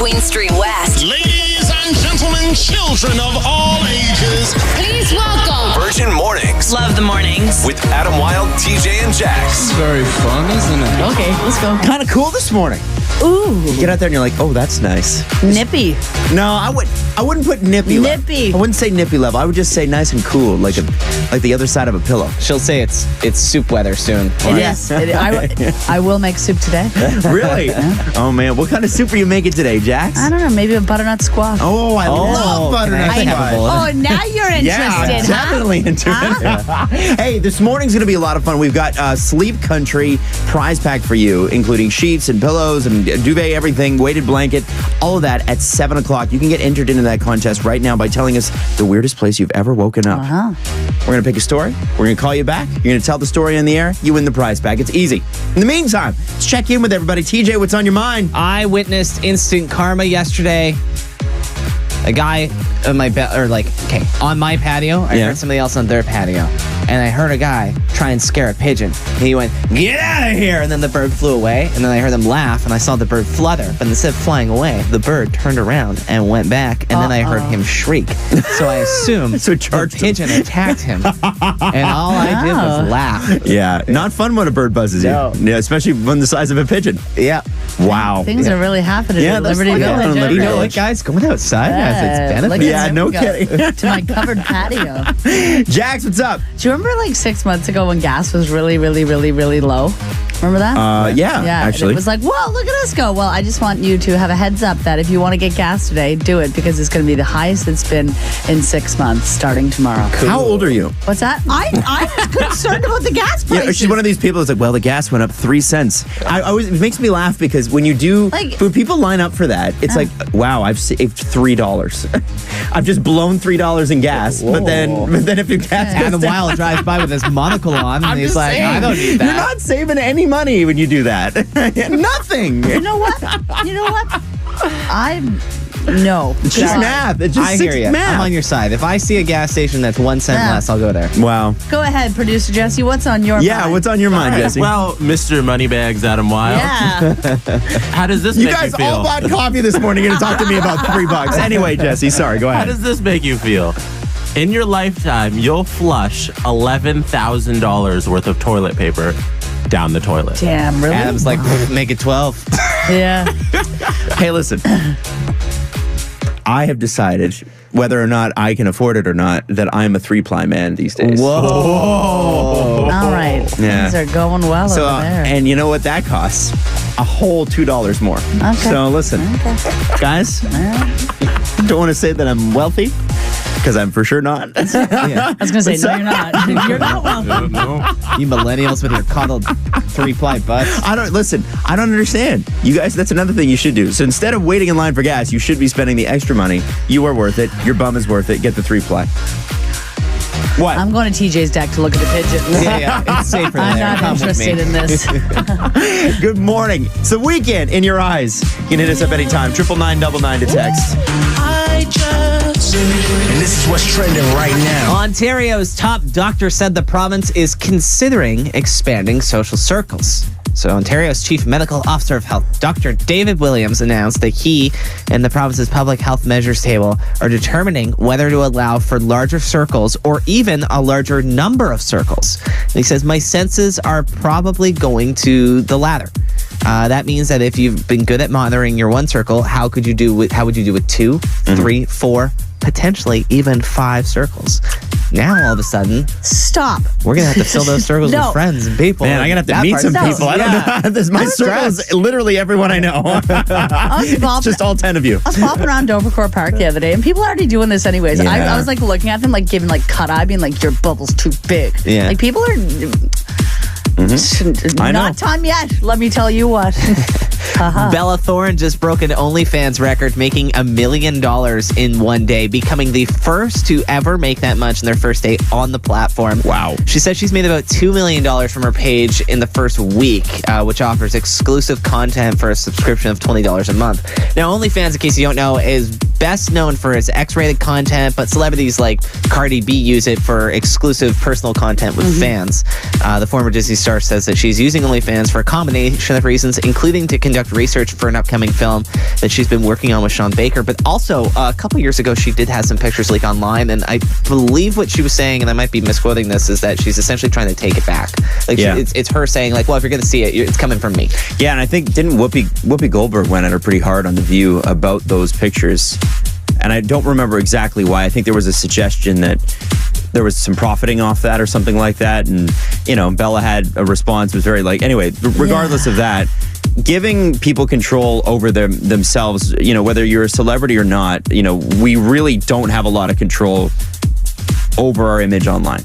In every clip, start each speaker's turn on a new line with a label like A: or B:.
A: Queen Street West.
B: Ladies and gentlemen, children of all ages,
A: Please welcome
C: Virgin Mornings
A: Love the Mornings.
C: with Adam Wylde, TJ, and Jax.
D: Very fun, isn't it?
E: Okay, let's go.
F: Kind of cool this morning.
E: Ooh,
F: You get out there and you're like, oh, that's nice.
E: nippy.
F: No, I wouldn't put nippy.
E: Nippy.
F: I wouldn't say nippy level. I would just say nice and cool, like the other side of a pillow.
D: She'll say it's soup weather soon.
E: Yes, I will make soup today.
F: Really? Oh man, what kind of soup are you making today, Jax?
E: I don't know, maybe a butternut squash.
F: Oh, I love butternut
D: I can have a bowl.
E: Oh, now you're interested,
F: Yeah,
E: huh?
F: definitely into it. Hey, this morning's going to be a lot of fun. We've got Sleep Country prize pack for you, including sheets and pillows and duvet, everything, weighted blanket, all of that at 7 o'clock. You can get entered into that contest right now by telling us the weirdest place you've ever woken up. We're going to pick a story. We're going to call you back. You're going to tell the story on the air. You win the prize pack. It's easy. In the meantime, let's check in with everybody. TJ, what's on your mind?
D: I witnessed instant karma yesterday. A guy on my on my patio. I heard somebody else on their patio, and I heard a guy try and scare a pigeon. He went, "Get out of here!" And then the bird flew away. And then I heard them laugh, and I saw the bird flutter. But instead of flying away, the bird turned around and went back. And then I heard him shriek. So I assumed the pigeon attacked him, and all I did was laugh.
F: Yeah, not fun when a bird buzzes you. Yeah, especially when the size of a pigeon.
D: Yeah.
F: Wow.
E: Things are really happening at Liberty Village.
D: You know what, guys? Going outside has its benefits.
F: Yeah, no kidding.
E: To my covered patio.
F: Jax, what's up?
E: Do you remember like 6 months ago when gas was really, really, really, really low? Remember that?
F: Yeah, actually.
E: It was like, whoa, look at us go. Well, I just want you to have a heads up that if you want to get gas today, do it because it's going to be the highest it's been in 6 months starting tomorrow.
F: Cool. How old are you?
E: What's that? I'm concerned about the gas prices.
F: Yeah, she's one of these people that's like, well, the gas went up 3 cents. It makes me laugh because when you do, when people line up for that, it's like, wow, I've saved $3. I've just blown $3 in gas. But then if your gas goes
D: Adam
F: down,
D: Wylde drives by with his monocle on, and he's like,
F: saying,
D: I don't need that.
F: You're not saving any money when you do that. Nothing.
E: You know what? No.
F: It's just math. It's just
D: I hear you.
F: math.
D: I'm on your side. If I see a gas station that's 1 cent less, I'll go there.
F: Wow.
E: Go ahead, producer Jesse. What's on your mind?
F: Yeah, what's on your mind, Jesse?
G: Well, Mr. Moneybags, Adam Wylde.
E: Yeah.
G: How does this
F: You
G: make you
F: guys
G: feel?
F: all bought coffee this morning and talked to me about $3. Anyway, Jesse, sorry, go
G: How
F: ahead.
G: does this make you feel? In your lifetime, you'll flush $11,000 worth of toilet paper down the toilet.
E: Damn, really?
D: Adam's like, make it 12.
E: Yeah.
F: Hey, listen. I have decided, whether or not I can afford it or not, that I'm a 3-ply man these days.
D: Whoa.
E: All right.
F: Yeah.
E: Things are going well
F: So,
E: over there.
F: and you know what that costs? A whole $2 more.
E: Okay.
F: So listen, guys, don't want to say that I'm wealthy, because I'm for sure not.
E: I was going to say, no, you're not. You're not welcome.
D: You millennials with your coddled 3-ply butts.
F: I don't understand. You guys, that's another thing you should do. So instead of waiting in line for gas, you should be spending the extra money. You are worth it. Your bum is worth it. Get the 3-ply. What?
E: I'm going to TJ's deck to look at the pigeons.
D: Yeah, it's safer
E: I'm
D: there.
E: not
D: Come with me.
E: interested in this.
F: Good morning. It's the weekend in your eyes. You can hit us up anytime. 99999 to text.
C: And this is what's trending right now.
D: Ontario's top doctor said the province is considering expanding social circles. So Ontario's Chief Medical Officer of Health, Dr. David Williams, announced that he and the province's public health measures table are determining whether to allow for larger circles or even a larger number of circles. And he says, my senses are probably going to the latter. That means that if you've been good at monitoring your one circle, how would you do with 2, 3, 4, potentially even 5 circles? Now all of a sudden,
E: Stop.
D: we're gonna have to fill those circles with friends and people.
F: Man, I'm gonna have to
D: That
F: meet
D: part's
F: some
D: done.
F: people. I don't know. My circle is literally everyone I know. It's just all 10 of you.
E: I was popping around Dovercourt Park the other day, and people are already doing this anyways.
F: Yeah.
E: I was like looking at them, like giving like cut eye, being like, your bubble's too big.
D: Yeah.
E: Like people are
F: I know.
E: not time yet. Let me tell you what.
D: Bella Thorne just broke an OnlyFans record, making $1 million in one day, becoming the first to ever make that much in their first day on the platform.
F: Wow.
D: She said she's made about $2 million from her page in the first week, which offers exclusive content for a subscription of $20 a month. Now, OnlyFans, in case you don't know, is best known for his X-rated content, but celebrities like Cardi B use it for exclusive personal content with fans. The former Disney star says that she's using OnlyFans for a combination of reasons, including to conduct research for an upcoming film that she's been working on with Sean Baker. But also, a couple years ago, she did have some pictures leak online, and I believe what she was saying, and I might be misquoting this, is that she's essentially trying to take it back. Like, it's her saying, like, well, if you're going to see it, it's coming from me.
F: Yeah, and I think, didn't Whoopi Goldberg went at her pretty hard on The View about those pictures? And I don't remember exactly why. I think there was a suggestion that there was some profiting off that or something like that. And, you know, Bella had a response, was very like, anyway, regardless of that, giving people control over themselves, you know, whether you're a celebrity or not, you know, we really don't have a lot of control over our image online.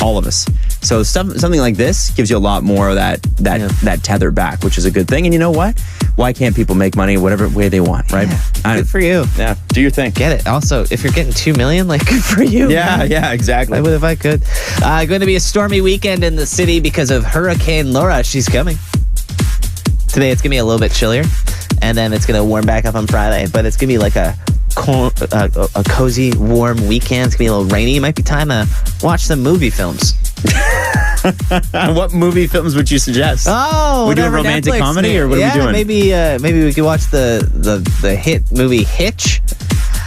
F: All of us. So something like this gives you a lot more of that tether back, which is a good thing. And you know what? Why can't people make money whatever way they want, right?
D: Yeah. Good for you.
F: Yeah, do your thing.
D: Get it. Also, if you're getting $2 million, like, good for you.
F: Yeah, exactly.
D: I would if I could. Going to be a stormy weekend in the city because of Hurricane Laura. She's coming. Today it's going to be a little bit chillier, and then it's going to warm back up on Friday. But it's going to be like a cozy, warm weekend. It's going to be a little rainy. It might be time to watch some movie films.
F: What movie films would you suggest?
D: Oh,
F: we do a romantic comedy, or what are we doing?
D: Maybe we could watch the hit movie Hitch.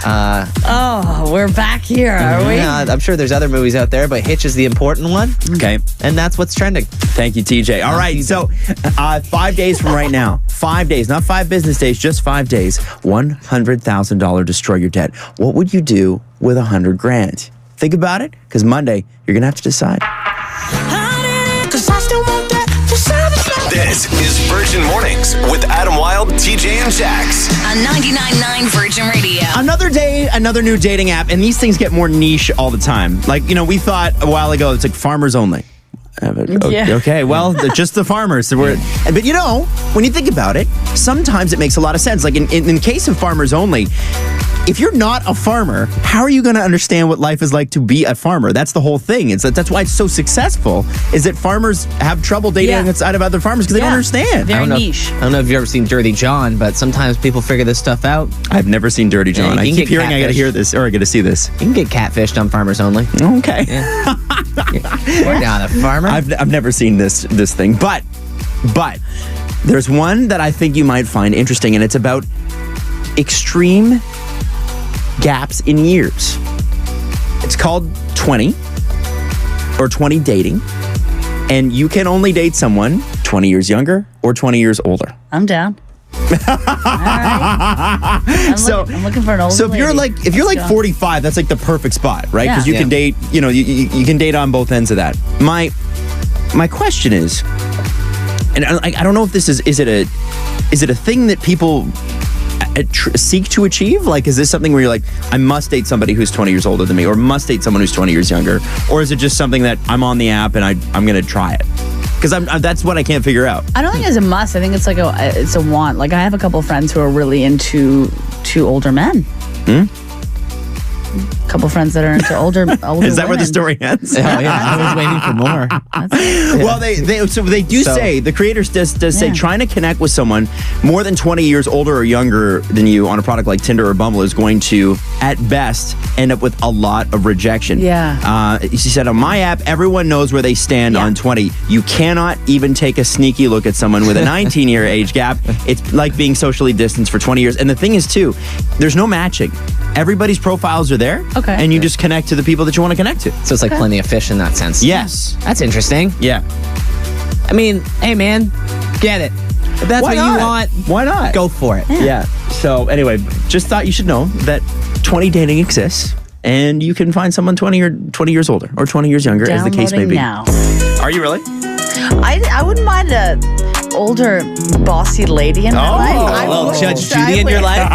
E: We're back here, are we?
D: Yeah, I'm sure there's other movies out there, but Hitch is the important one.
F: Okay.
D: And that's what's trending.
F: Thank you, TJ. All right, so 5 days from right now, 5 days, not 5 business days, just 5 days, $100,000 Destroy Your Debt. What would you do with $100,000? Think about it, because Monday, you're going to have to decide.
C: This is Virgin Mornings with Adam Wylde, TJ, and Jax.
A: On 99.9 Virgin Radio.
F: Another day, another new dating app, and these things get more niche all the time. Like, you know, we thought a while ago, it's like farmers only. Okay, well, just the farmers. But you know, when you think about it, sometimes it makes a lot of sense. Like in case of farmers only, if you're not a farmer, how are you going to understand what life is like to be a farmer? That's the whole thing. That's why it's so successful, is that farmers have trouble dating outside of other farmers because they don't understand.
E: Very niche.
D: I don't know if you've ever seen Dirty John, but sometimes people figure this stuff out.
F: I've never seen Dirty John. I keep hearing I got to hear this, or I got to see this.
D: You can get catfished on Farmers Only.
F: Okay.
D: Yeah. We're not a farmer.
F: I've never seen this thing, but there's one that I think you might find interesting, and it's about extreme gaps in years. It's called 20 or 20 dating, and you can only date someone 20 years younger or 20 years older.
E: I'm down. All right. I'm looking for an older
F: So if you're
E: lady.
F: like 45, that's like the perfect spot, right? Because you can date, you know, you can date on both ends of that. My question is, and I don't know if this is it a thing that people seek to achieve? Like, is this something where you're like, I must date somebody who's 20 years older than me, or must date someone who's 20 years younger? Or is it just something that I'm on the app and I'm going to try it? Because that's what I can't figure out.
E: I don't think it's a must. I think it's like it's a want. Like, I have a couple of friends who are really into older men. A couple friends that are into older
F: Is that
E: women.
F: where the story ends?
D: Oh, yeah. I was waiting for more.
F: Well, they do say, the creators does say trying to connect with someone more than 20 years older or younger than you on a product like Tinder or Bumble is going to, at best, end up with a lot of rejection.
E: Yeah.
F: She said, on my app, everyone knows where they stand on 20. You cannot even take a sneaky look at someone with a 19-year age gap. It's like being socially distanced for 20 years. And the thing is, too, there's no matching. Everybody's profiles are there.
E: Okay.
F: And you just connect to the people that you want to connect to.
D: So it's like plenty of fish in that sense.
F: Yes.
D: That's interesting.
F: Yeah.
D: I mean, hey, man, get it. If that's what you want,
F: why not?
D: go for it.
F: Yeah. So anyway, just thought you should know that 20 dating exists, and you can find someone 20 years older or 20 years younger, as the case may be.
E: Now.
F: Are you really?
E: I wouldn't mind a older, bossy lady in my life. I
D: well,
E: would.
D: Judge Judy in your life?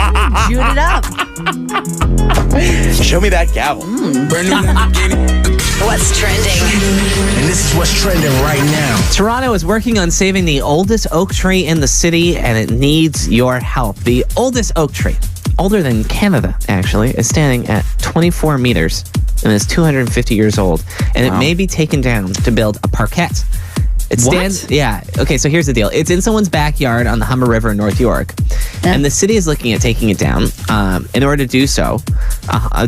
E: Jude it up.
F: Show me that gavel.
A: What's trending?
C: And this is what's trending right now.
D: Toronto is working on saving the oldest oak tree in the city, and it needs your help. The oldest oak tree, older than Canada, actually, is standing at 24 meters and is 250 years old. And it may be taken down to build a parquet. It stands. Yeah. Okay. So here's the deal. It's in someone's backyard on the Humber River in North York, and the city is looking at taking it down. In order to do so,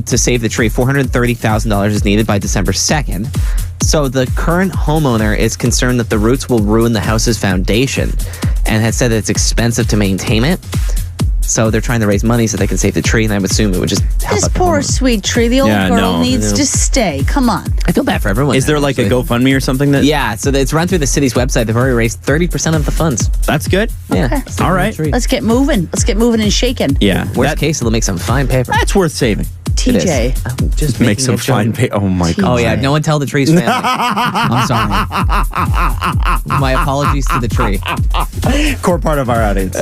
D: to save the tree, $430,000 is needed by December 2nd. So the current homeowner is concerned that the roots will ruin the house's foundation, and has said that it's expensive to maintain it. So they're trying to raise money so they can save the tree, and I would assume it would just help
E: This
D: out the
E: poor
D: homeowner.
E: sweet tree. The old girl needs to stay. Come on.
D: I feel bad for everyone.
F: Is there like a GoFundMe or something that?
D: Yeah, so it's run through the city's website. They've already raised 30% of the funds.
F: That's good.
D: Yeah.
E: Okay.
D: Save the
F: All right.
D: tree.
E: Let's get moving. Let's get moving and shaking.
F: Yeah.
D: Worst case, it'll make some fine paper.
F: That's worth saving.
D: It is.
E: TJ.
D: I'm just
F: Make
D: making
F: some
D: a joke.
F: fine pay. Oh my god.
D: Oh yeah, no one tell the tree's family. I'm sorry. My apologies to the tree.
F: Core part of our audience.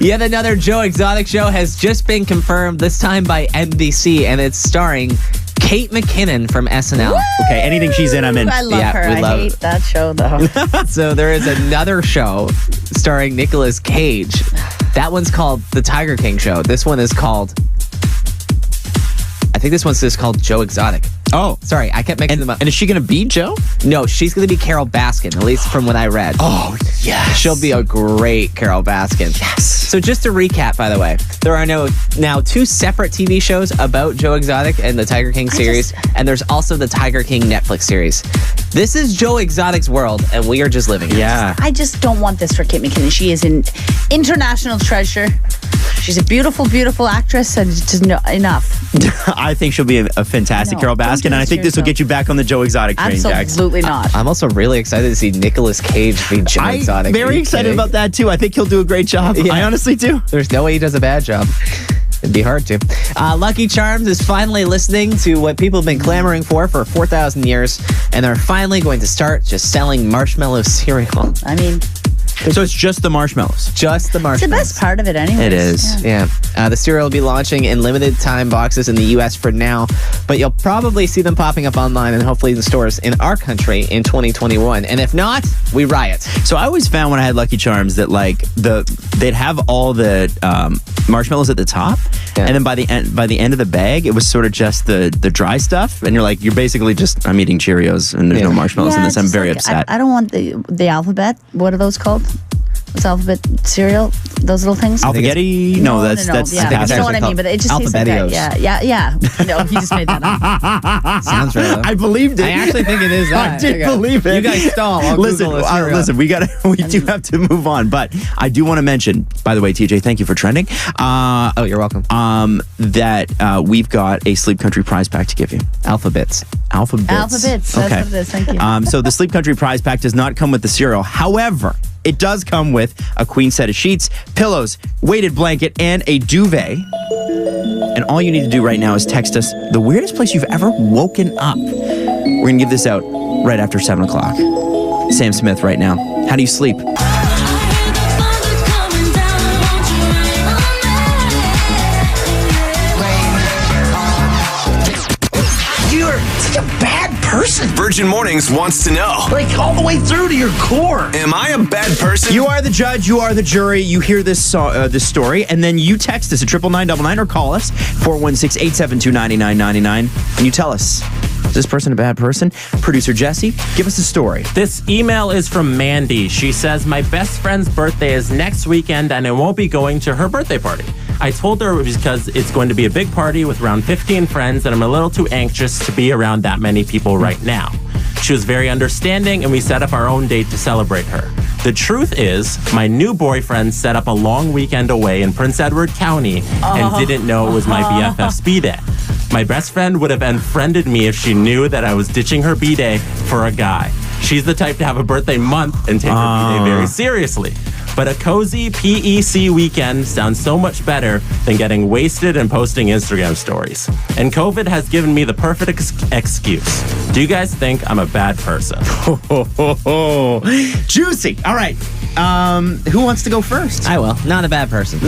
D: Yet another Joe Exotic show has just been confirmed, this time by NBC, and it's starring Kate McKinnon from SNL.
F: Okay, anything she's in, I'm in.
E: I love
D: Yeah,
E: her.
D: we
E: I
D: love
E: hate
D: it.
E: that show, though.
D: So there is another show starring Nicolas Cage. That one's called The Tiger King Show. This one is called... I think this one's just called Joe Exotic.
F: Oh.
D: Sorry, I kept mixing them up.
F: And is she going to be Joe?
D: No, she's going to be Carol Baskin, at least from what I read.
F: Oh, yes.
D: She'll be a great Carol Baskin.
F: Yes.
D: So just to recap, by the way, there are now 2 separate TV shows about Joe Exotic and the Tiger King series, and there's also the Tiger King Netflix series. This is Joe Exotic's world, and we are just living in it.
F: Yeah.
E: I just don't want this for Kate McKinnon. She is an international treasure. She's a beautiful, beautiful actress, and it's just enough.
F: I think she'll be a fantastic
E: No,
F: Carol
E: don't
F: Baskin,
E: do
F: and I
E: this
F: think
E: to
F: this will
E: yourself.
F: get you back on the Joe Exotic train, Jax.
E: Absolutely not.
D: I'm also really excited to see Nicolas Cage be Joe Exotic.
F: I'm
D: Are
F: very
D: you
F: excited
D: kidding?
F: about that, too. I think he'll do a great job.
D: Yeah.
F: I honestly do.
D: There's no way he does a bad job. It'd be hard to. Lucky Charms is finally listening to what people have been clamoring for 4,000 years, and they're finally going to start just selling marshmallow cereal.
E: I mean,
F: So it's just the marshmallows.
D: Just the
E: it's the
D: marshmallows.
E: best part of it anyway.
F: It is.
D: Yeah. The cereal will be launching in limited time boxes in the U.S. for now, but you'll probably see them popping up online and hopefully in stores in our country in 2021. And if not, we riot.
F: So I always found when I had Lucky Charms that like they'd have all the marshmallows at the top,
D: Yeah.
F: and then by the end of the bag, it was sort of just the dry stuff, and you're basically just I'm eating Cheerios and there's no marshmallows in this. I'm
E: just
F: very
E: like,
F: upset.
E: I don't want the alphabet. What are those called? What's alphabet cereal? Those little things?
F: Alphagetti? No, that's
E: Yeah,
F: pasta.
E: you know what I
D: actually
E: mean, but it just tastes like that.
D: Alphabetios.
E: Yeah. No, he just made that up.
D: Sounds right. though.
F: I believed it.
D: I actually think it is that.
F: I did
D: Okay.
F: believe it.
D: You guys stall. I'll
F: listen,
D: Google the cereal.
F: listen. We do have to move on, but I do want to mention. By the way, TJ, thank you for trending.
D: Oh, you're welcome.
F: That we've got a Sleep Country prize pack to give you.
D: Alphabets.
F: Alphabets.
E: Alphabets. That's what it is. Thank you.
F: So the Sleep Country prize pack does not come with the cereal. However, it does come with a queen set of sheets, pillows, weighted blanket, and a duvet. And all you need to do right now is text us the weirdest place you've ever woken up. We're going to give this out right after 7 o'clock. Sam Smith right now. How do you sleep?
B: You're such a bad person.
C: Virgin Mornings wants to know,
B: Like all the way through to your core.
C: am I a bad person?
F: You are the judge, you are the jury, you hear this story, and then you text us at 99999 or call us 416-872-9999, and you tell us, is this person a bad person? Producer Jesse, give us a story.
G: This email is from Mandi. She says, my best friend's birthday is next weekend and I won't be going to her birthday party. I told her because it's going to be a big party with around 15 friends and I'm a little too anxious to be around that many people right now. She was very understanding and we set up our own date to celebrate her. The truth is, my new boyfriend set up a long weekend away in Prince Edward County and didn't know it was my BFF's B-Day. My best friend would have unfriended me if she knew that I was ditching her B-Day for a guy. She's the type to have a birthday month and take her B-Day very seriously. But a cozy PEC weekend sounds so much better than getting wasted and posting Instagram stories. And COVID has given me the perfect excuse. Do you guys think I'm a bad person?
F: Juicy. All right. Who wants to go first?
D: I will. Not a bad person.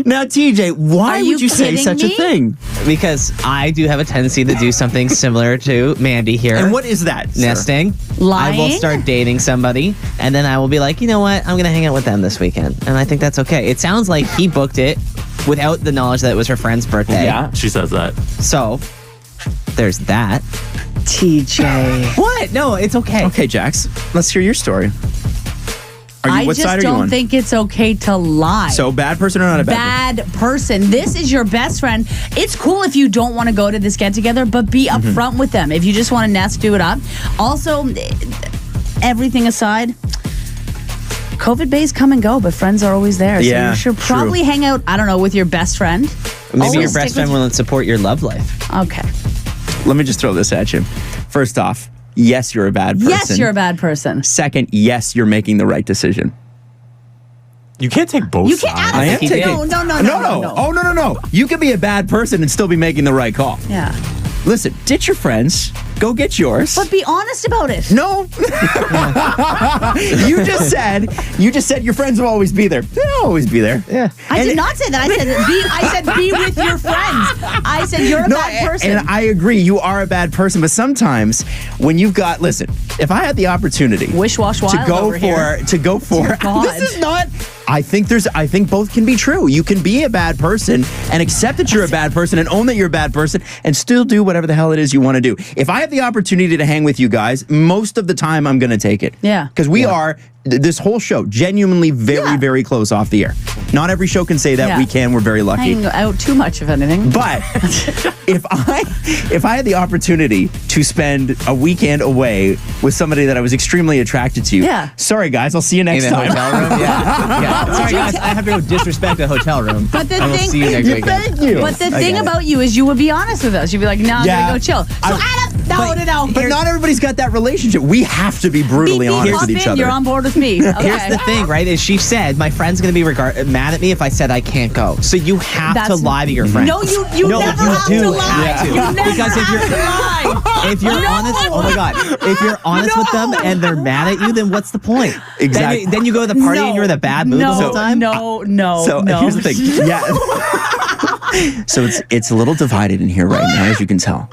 F: Now, TJ, why
E: Are
F: would
E: you
F: you say
E: kidding
F: such a
E: me?
F: thing?
D: Because I do have a tendency to do something similar to Mandi here.
F: And what is that, sir?
D: Nesting.
E: Lying?
D: I will start dating somebody, and then I will be like, you know what? I'm going to hang out with them this weekend. And I think that's okay. It sounds like he booked it without the knowledge that it was her friend's birthday.
F: Yeah.
G: She says that.
D: So there's that.
E: TJ.
D: What? No, it's okay.
F: Okay, Jax, let's hear your story.
E: I
F: what
E: just
F: side are you
E: don't
F: on?
E: think it's okay to lie.
F: So bad person or not a bad
E: person? This is your best friend. It's cool if you don't want to go to this get together, but be upfront with them. If you just want to nest, do it up. Also, everything aside, COVID bays come and go, but friends are always there. So
F: Yeah,
E: you should probably hang out, I don't know, with your best friend.
D: Maybe
E: Always
D: your
E: stick
D: best friend
E: with-
D: will support your love life.
E: Okay.
F: Let me just throw this at you. First off, yes, you're a bad person.
E: Yes, you're a bad person.
F: Second, yes, you're making the right decision.
G: You can't take both
E: You can't.
G: sides.
F: I am
E: Adam,
F: taking.
E: no.
F: Oh, no. You can be a bad person and still be making the right call.
E: Yeah.
F: Listen, ditch your friends. Go get yours.
E: But be honest about it.
F: No. You just said your friends will always be there. They'll always be there.
D: Yeah.
E: I did not say that. I said be with your friends. I said you're a bad person.
F: And I agree, you are a bad person. But sometimes when you've got, listen, if I had the opportunity
E: Wish wash wild
F: to go
E: over here. God.
F: this is not. I think both can be true. You can be a bad person and accept that you're a bad person and own that you're a bad person and still do whatever the hell it is you want to do. If I have the opportunity to hang with you guys, most of the time I'm going to take it.
E: Yeah.
F: Because we are this whole show genuinely very, very close off the air. Not every show can say that.
E: Yeah.
F: We can. We're very lucky.
E: Hang out too much, if anything.
F: But if I had the opportunity to spend a weekend away with somebody that I was extremely attracted to,
E: Yeah.
F: sorry guys, I'll see you
D: In
F: next
D: a
F: time.
D: hotel room? Yeah. Sorry, guys. I have to disrespect the hotel room.
E: But the
D: I will
E: thing-
D: see you next weekend.
F: Thank you.
E: But the thing
D: get it.
E: about you is you would be honest with us. You'd be like, no, I'm
F: Yeah.
E: going to go chill. So Adam, no.
F: But not everybody's got that relationship. We have to be brutally honest with each other.
E: You're on board with me. Okay.
D: Here's the thing, right? Is she said my friend's going to be mad at me if I said I can't go. So you have to
E: That's-
D: lie to your friend.
E: No, you
D: No,
E: never
D: you
E: have
D: do
E: to lie.
D: have to.
E: You never
D: Because if
E: have
D: you're-
E: to lie.
D: If you're honest, oh my God, if you're honest with them and they're mad at you, then what's the point?
F: Exactly.
D: Then you go to the party and you're in a bad mood the whole time.
E: No.
F: So here's the thing. Yeah. So it's a little divided in here right now, as you can tell.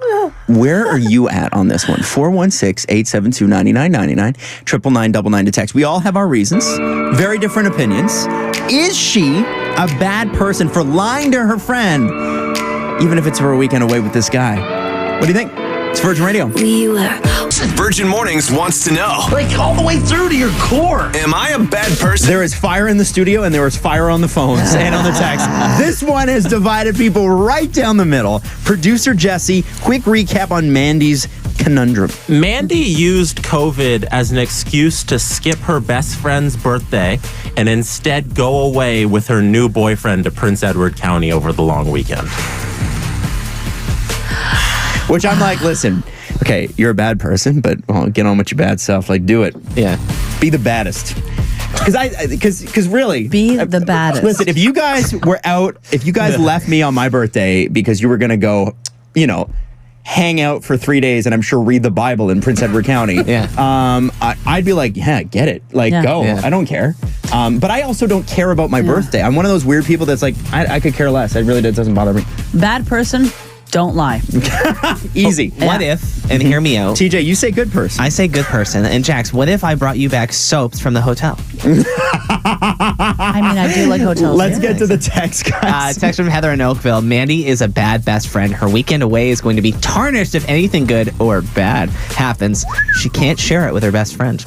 F: Where are you at on this one? 416-872-9999, 999 to text. We all have our reasons, very different opinions. Is she a bad person for lying to her friend, even if it's for a weekend away with this guy? What do you think? It's Virgin Radio.
C: Virgin Mornings wants to know,
B: Like all the way through to your core.
C: am I a bad person?
F: There is fire in the studio and there is fire on the phones and on the text. This one has divided people right down the middle. Producer Jesse, quick recap on Mandi's conundrum.
G: Mandi used COVID as an excuse to skip her best friend's birthday and instead go away with her new boyfriend to Prince Edward County over the long weekend.
F: Which I'm like, listen, okay, you're a bad person, but get on with your bad self. Like, do it.
D: Yeah.
F: Be the baddest. Because really,
E: Be the baddest.
F: listen, if you guys were out, if you guys left me on my birthday because you were going to go, hang out for 3 days and I'm sure read the Bible in Prince Edward County.
D: Yeah.
F: I'd be like, yeah, get it. Like,
E: Yeah.
F: go.
D: Yeah.
F: I don't care. But I also don't care about my birthday. I'm one of those weird people that's like, I could care less. It doesn't bother me.
E: Bad person, don't lie.
F: Easy.
D: What if, and hear me out,
F: TJ, you say good person.
D: I say good person. And Jax, what if I brought you back soaps from the hotel?
E: I mean, I do like hotels.
F: Let's
E: here.
F: get to the text, guys.
D: Text from Heather in Oakville. Mandi is a bad best friend. Her weekend away is going to be tarnished if anything good or bad happens. She can't share it with her best friend.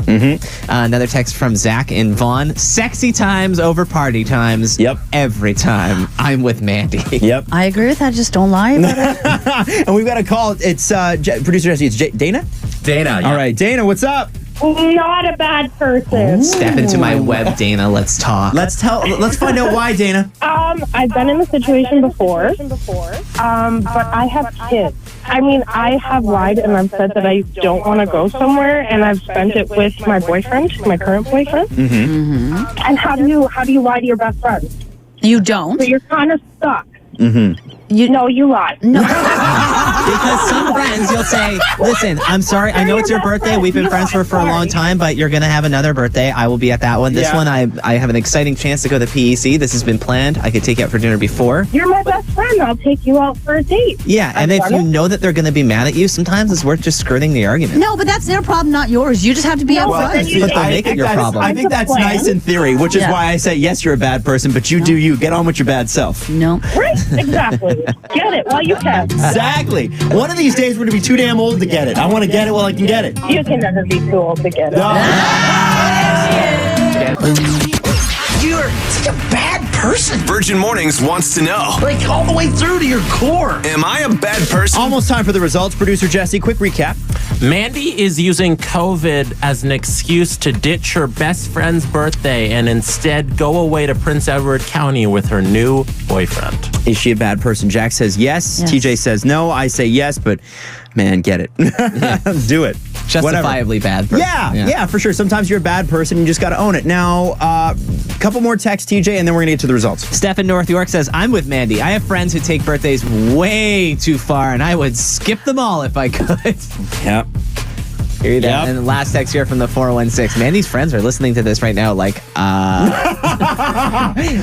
D: Another text from Zach in Vaughan. Sexy times over party times.
F: Yep.
D: Every time I'm with Mandi.
F: Yep.
E: I agree with that. Just don't lie about it.
F: And we've got a call. It's producer Jesse. It's Dana.
G: Dana.
F: All right, Dana, what's up?
H: Not a bad person.
D: Step into my web, Dana. Let's talk.
F: Let's find out why, Dana.
H: I've been in the situation before. But I have kids. I mean, I have lied and I've said that I don't want to go somewhere, and I've spent it with my boyfriend, my current boyfriend. And how do you lie to your best friend?
E: You don't.
H: So you're kind of stuck.
E: You
H: No, you lie.
E: No.
D: Because some friends, you'll say, listen, I'm sorry, I know it's your birthday. We've been friends for a long time, but you're going to have another birthday. I will be at that one. This one, I have an exciting chance to go to PEC. This has been planned. I could take you out for dinner before.
H: You're my best friend. I'll take you out for a date.
D: Yeah, and if you know that they're going to be mad at you, sometimes it's worth just skirting the argument.
E: No, but that's their problem, not yours. You just have to be upfront.
D: But they make it your problem.
F: I think that's nice in theory, which is
E: Yeah.
F: why I say, yes, you're a bad person, but you do you. Get on with your bad self.
E: No.
H: Right? Exactly. Get it while you can.
F: Exactly. One of these days, we're going to be too damn old to get it. I want to get it while I can get it.
H: You can never be too old to get it.
B: You're such a bad person.
C: Virgin Mornings wants to know.
B: Like all the way through to your core.
C: Am I a bad person?
F: Almost time for the results. Producer Jesse, quick recap.
G: Mandi is using COVID as an excuse to ditch her best friend's birthday and instead go away to Prince Edward County with her new boyfriend.
F: Is she a bad person? Jack says yes. TJ says no. I say yes, but man, get it. Do it.
D: Justifiably bad person.
F: Yeah, for sure. Sometimes you're a bad person. You just got to own it. Now, a couple more texts, TJ, and then we're going to get to the results.
D: Steph in North York says, I'm with Mandi. I have friends who take birthdays way too far, and I would skip them all if I could.
F: Yep.
D: Hear you there. And last text here from the 416. Mandy's friends are listening to this right now like,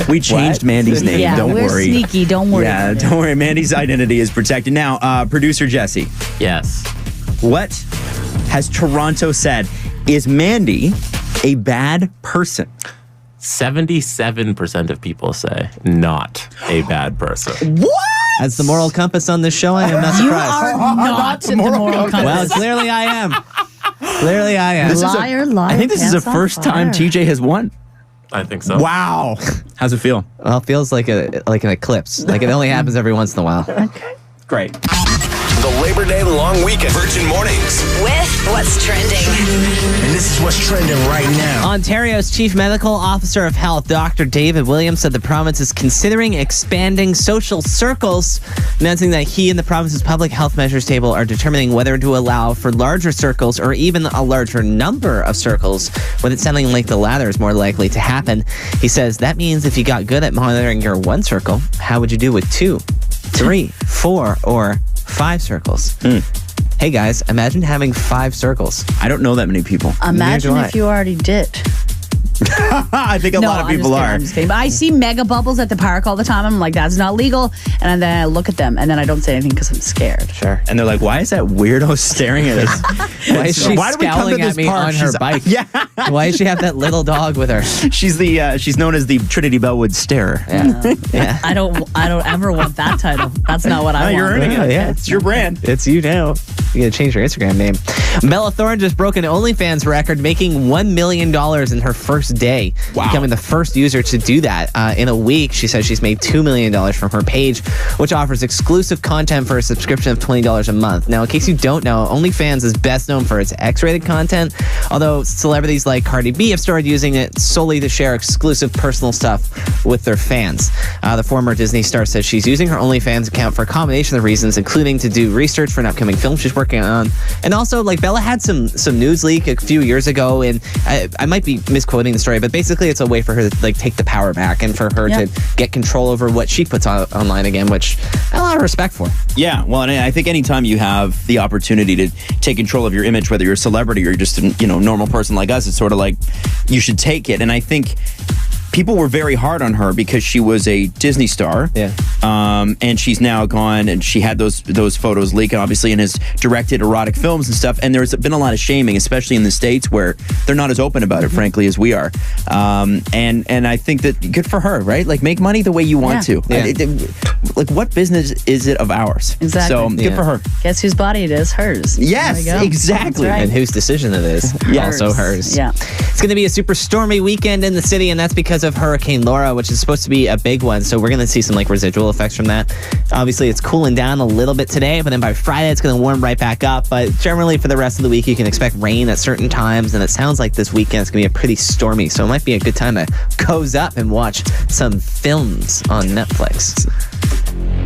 F: We changed Mandy's name.
E: Yeah,
F: don't
E: we're
F: worry.
E: sneaky. Don't worry.
F: Yeah, don't worry. Mandy's identity is protected. Now, producer Jesse.
G: Yes.
F: What has Toronto said? Is Mandi a bad person?
G: 77% of people say not a bad person.
F: What?
D: As the moral compass on this show, I am not
E: You
D: surprised.
E: are not the moral compass.
D: Well, clearly I am. Clearly I am.
E: Liar.
F: I think this is the
E: pants on
F: first time
E: fire.
F: TJ has won.
G: I think so.
F: Wow. How's it feel?
D: Well, it feels like an eclipse. Like it only happens every once in a while.
F: Great.
C: The Labor Day long weekend. Virgin Mornings.
A: With what's trending.
B: And this is what's trending right now.
D: Ontario's Chief Medical Officer of Health, Dr. David Williams, said the province is considering expanding social circles, announcing that he and the province's public health measures table are determining whether to allow for larger circles or even a larger number of circles, with it sounding like the latter is more likely to happen. He says that means if you got good at monitoring your one circle, how would you do with 2, 3, 4, or 5 circles? Hey guys, imagine having 5 circles.
F: I don't know that many people.
E: Imagine
D: Neither
E: if
D: do I.
E: you already did.
F: I think a lot of people are.
E: I'm just kidding. But I see mega bubbles at the park all the time. I'm like, that's not legal. And then I look at them and then I don't say anything because I'm scared.
D: Sure.
F: And they're like, why is that weirdo staring at us?
D: Why is she
F: Why do we come to
D: scowling
F: this
D: at me
F: park?
D: on her
F: She's-
D: bike?
F: Yeah.
D: Why does she have that little dog with her?
F: She's known as the Trinity Bellwood Starer.
D: Yeah.
E: I don't ever want that title. That's not what I want.
F: You're earning it.
D: Yeah.
F: It's your brand.
D: It's you now. You gotta change your Instagram name. Bella Thorne just broke an OnlyFans record, making $1 million in her first day.
F: Wow.
D: Becoming the first user to do that. In a week, she says she's made $2 million from her page, which offers exclusive content for a subscription of $20 a month. Now, in case you don't know, OnlyFans is best known for its X-rated content, although celebrities like Cardi B have started using it solely to share exclusive personal stuff with their fans. The former Disney star says she's using her OnlyFans account for a combination of reasons, including to do research for an upcoming film she's working on, and also, like, Bella had some news leak a few years ago, and I might be misquoting the story, but basically it's a way for her to, like, take the power back and for her to get control over what she puts online again, which I have a lot of respect for.
F: Yeah, well, and I think anytime you have the opportunity to take control of your image, whether you're a celebrity or just a normal person like us, it's sort of like you should take it. And I think people were very hard on her because she was a Disney star.
D: Yeah.
F: And she's now gone, and she had those photos leak, obviously, and has directed erotic films and stuff. And there's been a lot of shaming, especially in the States, where they're not as open about it, frankly, as we are. And I think that good for her, right? Like, make money the way you want to.
D: Yeah.
F: Like, what business is it of ours?
E: Exactly.
F: So good for her.
E: Guess whose body it is? Hers.
F: Yes,
E: There we go.
F: exactly.
E: That's right.
D: And whose decision it is. Also hers.
E: Yeah.
D: It's going to be a super stormy weekend in the city, and that's because of Hurricane Laura, which is supposed to be a big one. So we're going to see some like residual effects from that. Obviously, it's cooling down a little bit today, but then by Friday, it's going to warm right back up. But generally, for the rest of the week, you can expect rain at certain times, and it sounds like this weekend is going to be a pretty stormy. So it might be a good time to cozy up and watch some films on Netflix.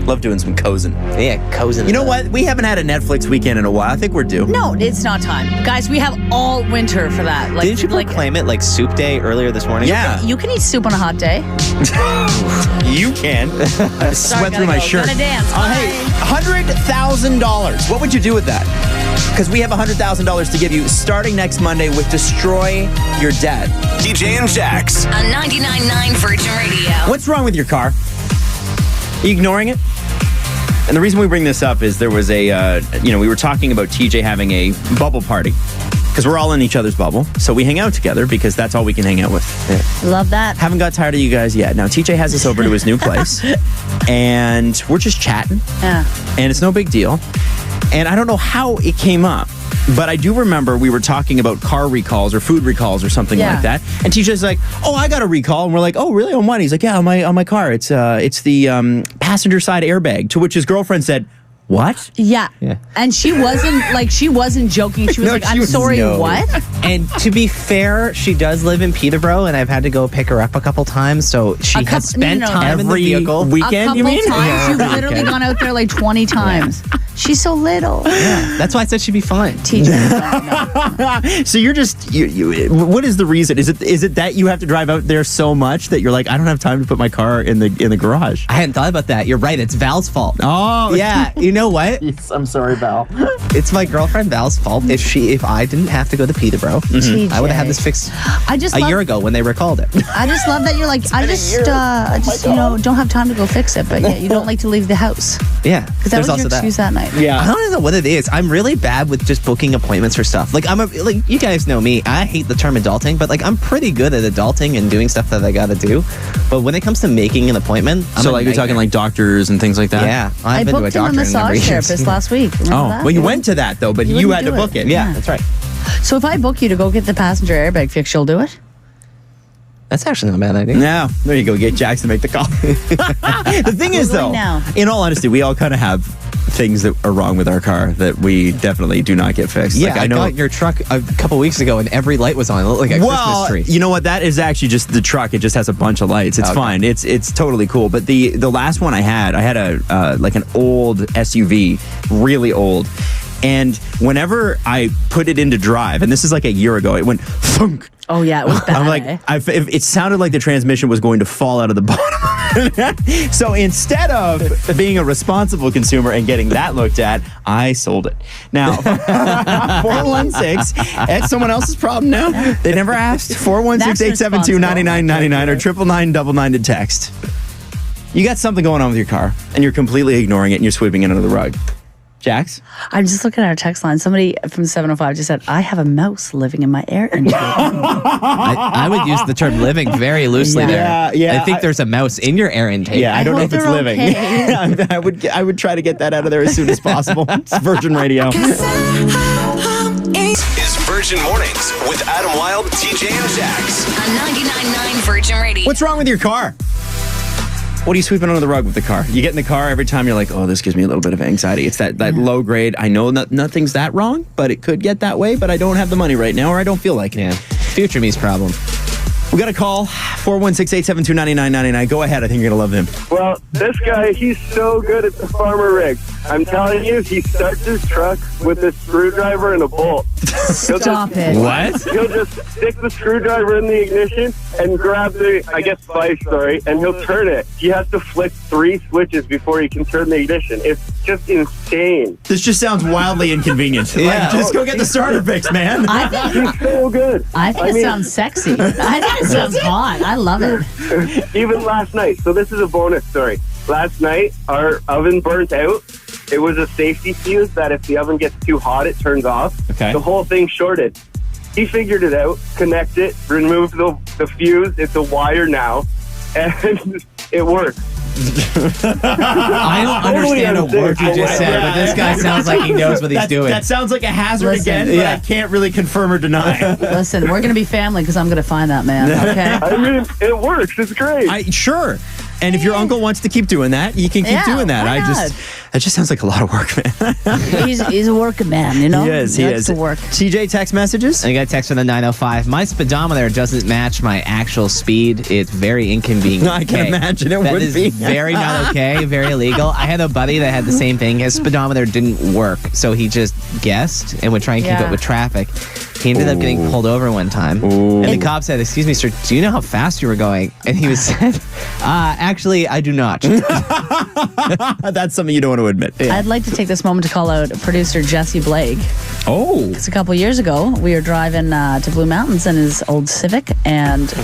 F: Love doing some cozen.
D: Yeah, cozy.
F: You know what? We haven't had a Netflix weekend in a while. I think we're due.
E: No, it's not time. Guys, we have all winter for that. Like,
D: Didn't you proclaim it like soup day earlier this morning?
F: Yeah,
E: You can eat soup on a hot day.
F: you can. I sweat through my shirt.
E: Gotta dance.
F: Hey, $100,000. What would you do with that? Because we have $100,000 to give you starting next Monday with Destroy Your Debt.
C: DJ and Jax.
A: On 99.9 Virgin Radio.
F: What's wrong with your car? Are you ignoring it? And the reason we bring this up is there was we were talking about TJ having a bubble party. Because we're all in each other's bubble. So we hang out together because that's all we can hang out with.
E: Love that.
F: Haven't got tired of you guys yet. Now, TJ has us over to his new place. And we're just chatting.
E: Yeah.
F: And it's no big deal. And I don't know how it came up, but I do remember we were talking about car recalls or food recalls or something like that. And TJ's like, "Oh, I got a recall." And we're like, "Oh, really? On what?" He's like, "Yeah, on my car. It's the passenger side airbag." To which his girlfriend said, "What?"
E: Yeah. And she wasn't joking. She was like, "I'm sorry, what?"
D: And to be fair, she does live in Peterborough, and I've had to go pick her up a couple times. So she has spent time in the vehicle.
F: Weekend, you mean?
E: A couple times. You've literally gone out there like 20 times. She's so little.
D: Yeah. That's why I said she'd be fine.
E: TJ.
F: So you're just you. What is the reason? Is it that you have to drive out there so much that you're like, I don't have time to put my car in the garage?
D: I hadn't thought about that. You're right. It's Val's fault.
F: Oh,
D: Yeah. You know what?
G: I'm sorry, Val.
D: It's my girlfriend Val's fault. If I didn't have to go to Peterborough,
E: TJ.
D: I would have had this fixed
E: a
D: year ago when they recalled it.
E: I just love that you're like, I just don't have time to go fix it, but yet you don't like to leave the house.
D: Yeah.
E: Because that was your excuse that night.
F: Yeah.
D: I don't know what it is. I'm really bad with just booking appointments for stuff. Like you guys know me. I hate the term adulting, but like I'm pretty good at adulting and doing stuff that I got to do. But when it comes to making an appointment, you're talking like
F: doctors and things like that.
D: Yeah,
E: I
D: I've been to a
E: booked him a
D: doctor
E: massage therapist last week. Remember that?
F: Well, you went to that though, but you had to book it.
D: Yeah, that's right.
E: So if I book you to go get the passenger airbag fixed, you'll do it?
D: That's actually not a bad idea.
F: No, there you go. Get Jax to make the call. The thing is, though, in all honesty, we all kind of have things that are wrong with our car that we definitely do not get fixed.
D: Yeah,
F: like,
D: I got your truck a couple weeks ago and every light was on. It looked like a Christmas tree.
F: You know what? That is actually just the truck. It just has a bunch of lights. It's fine. It's totally cool. But the last one I had a like an old SUV, really old. And whenever I put it into drive, and this is like a year ago, it went thunk.
E: Oh, yeah, it was bad.
F: I'm like, it sounded like the transmission was going to fall out of the bottom. So instead of being a responsible consumer and getting that looked at, I sold it. Now, 416, it's someone else's problem now. They never asked. 416-872-9999 or 999 to text. You got something going on with your car, and you're completely ignoring it, and you're sweeping it under the rug. Jax?
E: I'm just looking at our text line. Somebody from 705 just said, I have a mouse living in my air intake.
D: I would use the term living very loosely there.
F: Yeah.
D: I think there's a mouse in your air intake.
F: Yeah, I don't know if it's living.
E: Okay.
F: I would try to get that out of there as soon as possible. It's Virgin Radio.
C: Is Virgin Mornings with Adam Wylde, TJ and Jax.
A: On 99.9 Virgin Radio.
F: What's wrong with your car? What are you sweeping under the rug with the car? You get in the car every time you're like, oh, this gives me a little bit of anxiety. It's that low grade. I know nothing's that wrong, but it could get that way, but I don't have the money right now or I don't feel like it.
D: Yeah. Future me's problem.
F: We got a call, 416-872-9999. Go ahead. I think you're going to love him.
I: Well, this guy, he's so good at the farmer rig. I'm telling you, he starts his truck with a screwdriver and a bolt.
E: Stop it.
D: What?
I: He'll just stick the screwdriver in the ignition and grab the, spice, and he'll turn it. He has to flick 3 switches before he can turn the ignition. It's just insane.
F: This just sounds wildly inconvenient.
D: Yeah.
F: Just go get the starter fix, man.
I: He's so good.
E: I think it sounds sexy. I think it sounds hot. I love it.
I: Even last night. So this is a bonus story. Last night, our oven burnt out. It was a safety fuse that if the oven gets too hot, it turns off.
F: Okay.
I: The whole thing shorted. He figured it out, connect it, remove the fuse. It's a wire now, and it works.
D: I don't understand a word you just said, but this guy sounds like he knows what he's doing.
F: That sounds like a hazard again, but I can't really confirm or deny.
E: Listen, we're going to be family because I'm going to find that man, okay?
I: I mean, it works. It's great.
F: Sure. And if your uncle wants to keep doing that, you can keep doing that.
E: Why not?
F: That just sounds like a lot of work, man.
E: He's a working man, you know?
F: He is.
E: likes to work.
F: TJ, text messages?
D: I got a text from the 905. My speedometer doesn't match my actual speed. It's very inconvenient.
F: I can imagine it would be.
D: Very not okay, very illegal. I had a buddy that had the same thing. His speedometer didn't work, so he just guessed and would try and keep up with traffic. He ended up getting pulled over one time. And the cop said, excuse me, sir, do you know how fast you were going? And he was said, actually, I do not.
F: That's something you don't want to admit. Yeah.
E: I'd like to take this moment to call out producer Jesse Blake.
F: Oh.
E: Because a couple years ago, we were driving to Blue Mountains in his old Civic and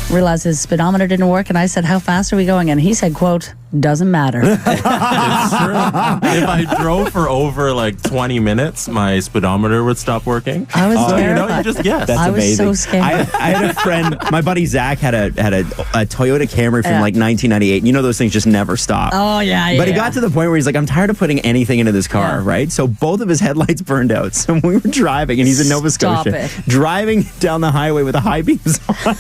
E: realized his speedometer didn't work. And I said, how fast are we going? And he said, quote, Doesn't matter.
G: It's true. If I drove for over like 20 minutes, my speedometer would stop working.
E: I was
G: So,
E: terrified.
G: you just guess.
F: That's
E: I was
F: amazing.
E: so scared.
F: I had a friend, my buddy Zach had a Toyota Camry from
E: Yeah.
F: like 1998. You know those things just never stop.
E: Oh, yeah.
F: But he got to the point where he's like, I'm tired of putting anything into this car,
E: Yeah.
F: right? So both of his headlights burned out. So we were driving, and he's in Nova
E: Stop
F: Scotia,
E: it.
F: driving down the highway with the high beams on,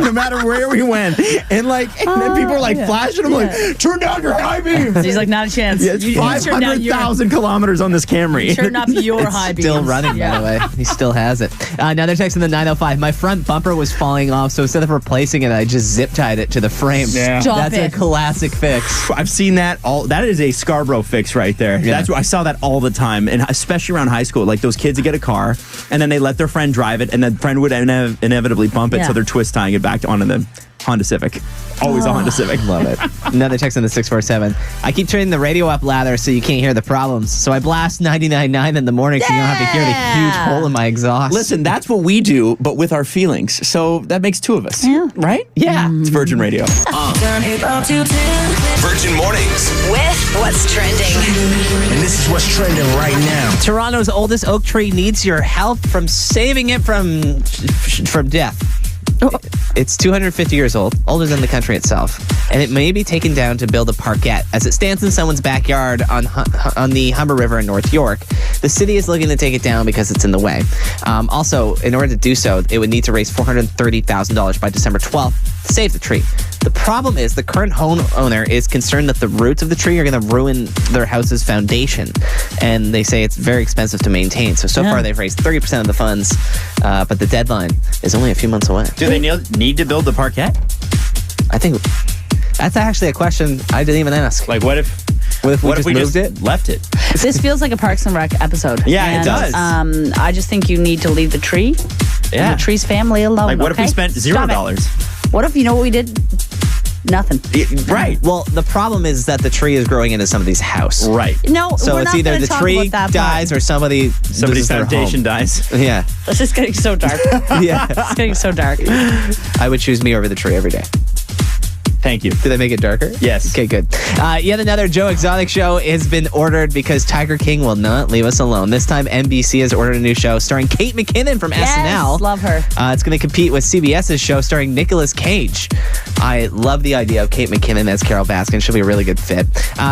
F: no matter where we went. And then people were like flashing him, like, turn down your high beams.
E: He's like, not a chance.
F: Yeah, it's
E: You turn down your-
F: 500,000 kilometers on this Camry.
E: Turn up your high beams.
D: Still running, by the way. He still has it. Another text in the 905. My front bumper was falling off, so instead of replacing it, I just zip tied it to the frame.
F: Yeah.
E: Stop
D: That's
E: it.
D: a classic fix.
F: I've seen that that is a Scarborough fix right there.
D: Yeah.
F: I saw that all the time, and especially around high school. Like those kids that get a car, and then they let their friend drive it, and the friend would inevitably bump it,
E: Yeah.
F: so they're twist tying it back onto the Honda Civic. Always a Honda Civic.
D: Love it. Another text in the 647. I keep turning the radio up louder so you can't hear the problems. So I blast 99.9 in the morning so you don't have to hear the huge hole in my exhaust.
F: Listen, that's what we do, but with our feelings. So that makes two of us.
E: Yeah.
F: Right? Yeah. It's Virgin Radio.
C: Virgin Mornings.
A: With what's trending.
B: And this is what's trending right now.
D: Toronto's oldest oak tree needs your help from saving it from death. It's 250 years old, older than the country itself, and it may be taken down to build a parkette. As it stands in someone's backyard on the Humber River in North York, the city is looking to take it down because it's in the way. Also, in order to do so, it would need to raise $430,000 by December 12th to save the tree. The problem is the current homeowner is concerned that the roots of the tree are going to ruin their house's foundation, and they say it's very expensive to maintain. So far, they've raised 30% of the funds, but the deadline is only a few months away.
F: Do they need to build the parquet?
D: I think that's actually a question I didn't even ask.
F: Like, what if
D: we
F: what if
D: just
F: we
D: moved
F: just
D: it?
F: left it?
E: This feels like a Parks and Rec episode.
F: Yeah, it
E: And,
F: does.
E: I just think you need to leave the tree.
F: Yeah.
E: And the tree's family alone.
F: Like, what if we
E: okay?
F: spent
E: Stop
F: $0?
E: it. What if, you know what we did? Nothing.
F: Right.
D: Well, the problem is that the tree is growing into somebody's house.
F: Right.
E: No,
D: So
E: we're
D: it's
E: not
D: either
E: gonna
D: the
E: talk
D: tree
E: about that
D: dies
E: part.
D: or somebody's
F: Foundation dies.
D: Yeah.
E: This is getting so dark.
D: Yeah.
E: It's getting so dark.
D: I would choose me over the tree every day.
F: Thank you.
D: Did I make it darker?
F: Yes.
D: Okay, good. Yet another Joe Exotic show has been ordered because Tiger King will not leave us alone. This time, NBC has ordered a new show starring Kate McKinnon from SNL.
E: Yes, love her.
D: It's going to compete with CBS's show starring Nicolas Cage. I love the idea of Kate McKinnon as Carol Baskin. She'll be a really good fit.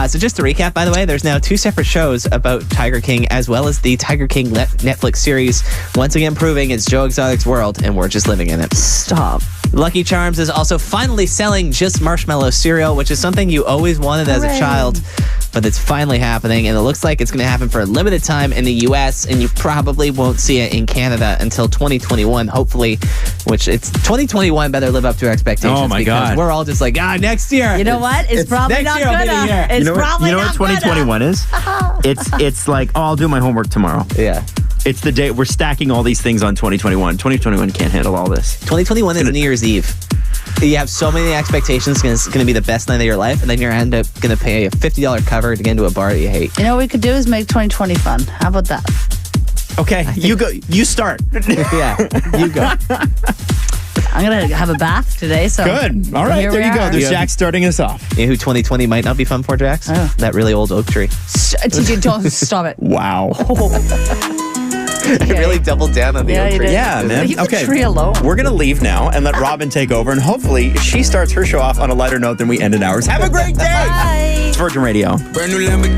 D: So just to recap, by the way, there's now 2 separate shows about Tiger King as well as the Tiger King Netflix series. Once again, proving it's Joe Exotic's world and we're just living in it.
E: Stop.
D: Lucky Charms is also finally selling just marshmallow cereal, which is something you always wanted as a
E: Hooray.
D: child, but it's finally happening, and it looks like it's going to happen for a limited time in the U.S., and you probably won't see it in Canada until 2021, hopefully, which it's 2021 better live up to expectations.
F: Oh, my
D: because
F: God.
D: We're all just like, next year.
E: You know what? It's probably
D: next
E: not
D: year will be the
E: gonna.
D: year.
E: It's probably
F: you know
E: not
F: what 2021 is? It's like, oh, I'll do my homework tomorrow.
D: Yeah.
F: It's the day we're stacking all these things on 2021. 2021 can't handle all this.
D: 2021 is New Year's Eve. You have so many expectations. It's going to be the best night of your life, and then you're end up going to pay a $50 cover to get into a bar that you hate.
E: You know what we could do is make 2020 fun. How about that?
F: Okay, you go. You start.
D: Yeah, you go.
E: I'm going to have a bath today. So
F: Good. All right,
E: here
F: there
E: we
F: you go.
E: are.
F: There's Jack starting us off.
D: You know who 2020 might not be fun for, Jax?
E: Oh.
D: That really old oak tree.
E: TJ, don't stop it.
F: Wow.
D: I really doubled down on the
E: Yeah,
D: oak
E: you
D: tree.
E: did.
F: Yeah, man.
E: Leave the
F: Okay.
E: tree alone.
F: We're going to leave now and let Robin take over, and hopefully she starts her show off on a lighter note than we ended ours. Have a great day.
E: Bye.
F: It's Virgin Radio.
B: Brand new Lamborghini.